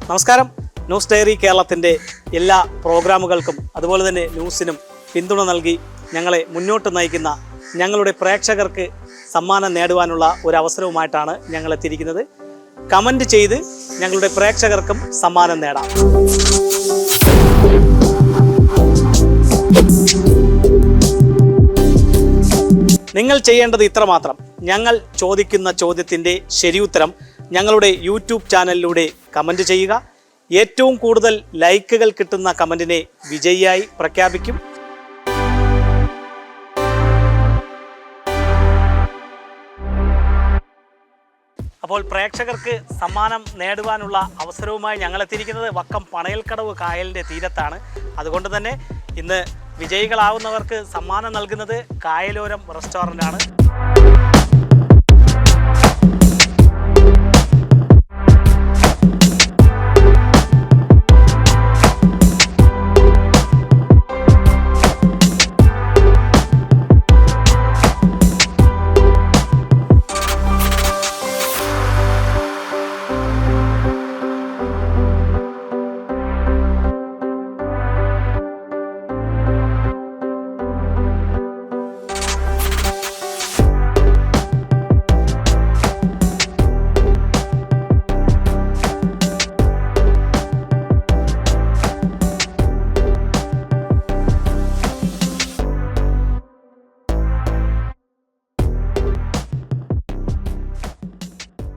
നമസ്കാരം. News diary കേരളത്തിൻ്റെ എല്ലാ പ്രോഗ്രാമുകൾക്കും അതുപോലെ തന്നെ ന്യൂസിനും പിന്തുണ നൽകി ഞങ്ങളെ മുന്നോട്ട് നയിക്കുന്ന ഞങ്ങളുടെ പ്രേക്ഷകർക്ക് സമ്മാനം നേടുവാനുള്ള ഒരു അവസരവുമായിട്ടാണ് ഞങ്ങൾ എത്തിയിരിക്കുന്നത്. കമൻറ്റ് ചെയ്ത് ഞങ്ങളുടെ പ്രേക്ഷകർക്കും സമ്മാനം നേടാം. നിങ്ങൾ ചെയ്യേണ്ടത് ഇത്രമാത്രം. ഞങ്ങൾ ചോദിക്കുന്ന ചോദ്യത്തിൻ്റെ ശരിയുത്തരം ഞങ്ങളുടെ യൂട്യൂബ് ചാനലിലൂടെ കമൻറ്റ് ചെയ്യുക. ഏറ്റവും കൂടുതൽ ലൈക്കുകൾ കിട്ടുന്ന കമൻറ്റിനെ വിജയിയായി പ്രഖ്യാപിക്കും. അപ്പോൾ പ്രേക്ഷകർക്ക് സമ്മാനം നേടുവാനുള്ള അവസരവുമായി ഞങ്ങളെത്തിയിരിക്കുന്നത് വക്കം പണയൽക്കടവ് കായലിൻ്റെ തീരത്താണ്. അതുകൊണ്ട് തന്നെ ഇന്ന് വിജയികളാവുന്നവർക്ക് സമ്മാനം നൽകുന്നത് കായലോരം റെസ്റ്റോറൻ്റാണ്.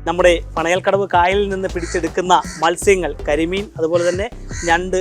നമ്മുടെ പണയൽക്കടവ് കായലിൽ നിന്ന് പിടിച്ചെടുക്കുന്ന മത്സ്യങ്ങൾ, കരിമീൻ, അതുപോലെ തന്നെ ഞണ്ട്,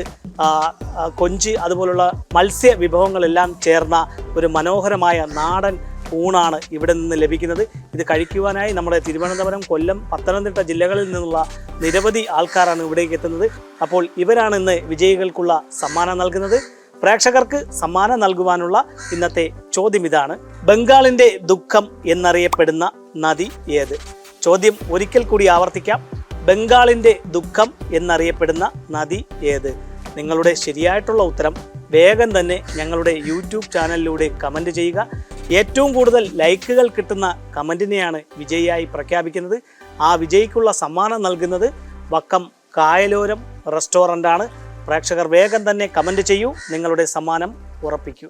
കൊഞ്ച്, അതുപോലുള്ള മത്സ്യ വിഭവങ്ങളെല്ലാം ചേർന്ന ഒരു മനോഹരമായ നാടൻ ഊണാണ് ഇവിടെ നിന്ന് ലഭിക്കുന്നത്. ഇത് കഴിക്കുവാനായി നമ്മുടെ തിരുവനന്തപുരം, കൊല്ലം, പത്തനംതിട്ട ജില്ലകളിൽ നിന്നുള്ള നിരവധി ആൾക്കാരാണ് ഇവിടേക്ക് എത്തുന്നത്. അപ്പോൾ ഇവരാണ് ഇന്ന് വിജയികൾക്കുള്ള സമ്മാനം നൽകുന്നത്. പ്രേക്ഷകർക്ക് സമ്മാനം നൽകുവാനുള്ള ഇന്നത്തെ ചോദ്യം ഇതാണ്: ബംഗാളിൻ്റെ ദുഃഖം എന്നറിയപ്പെടുന്ന നദി ഏത്? ചോദ്യം ഒരിക്കൽ കൂടി ആവർത്തിക്കാം. ബംഗാളിൻ്റെ ദുഃഖം എന്നറിയപ്പെടുന്ന നദി ഏത്? നിങ്ങളുടെ ശരിയായിട്ടുള്ള ഉത്തരം വേഗം തന്നെ ഞങ്ങളുടെ യൂട്യൂബ് ചാനലിലൂടെ കമൻറ്റ് ചെയ്യുക. ഏറ്റവും കൂടുതൽ ലൈക്കുകൾ കിട്ടുന്ന കമൻറ്റിനെയാണ് വിജയിയായി പ്രഖ്യാപിക്കുന്നത്. ആ വിജയിക്കുള്ള സമ്മാനം നൽകുന്നത് വക്കം കായലോരം റെസ്റ്റോറൻ്റാണ്. പ്രേക്ഷകർ വേഗം തന്നെ കമൻറ്റ് ചെയ്യൂ, നിങ്ങളുടെ സമ്മാനം ഉറപ്പിക്കൂ.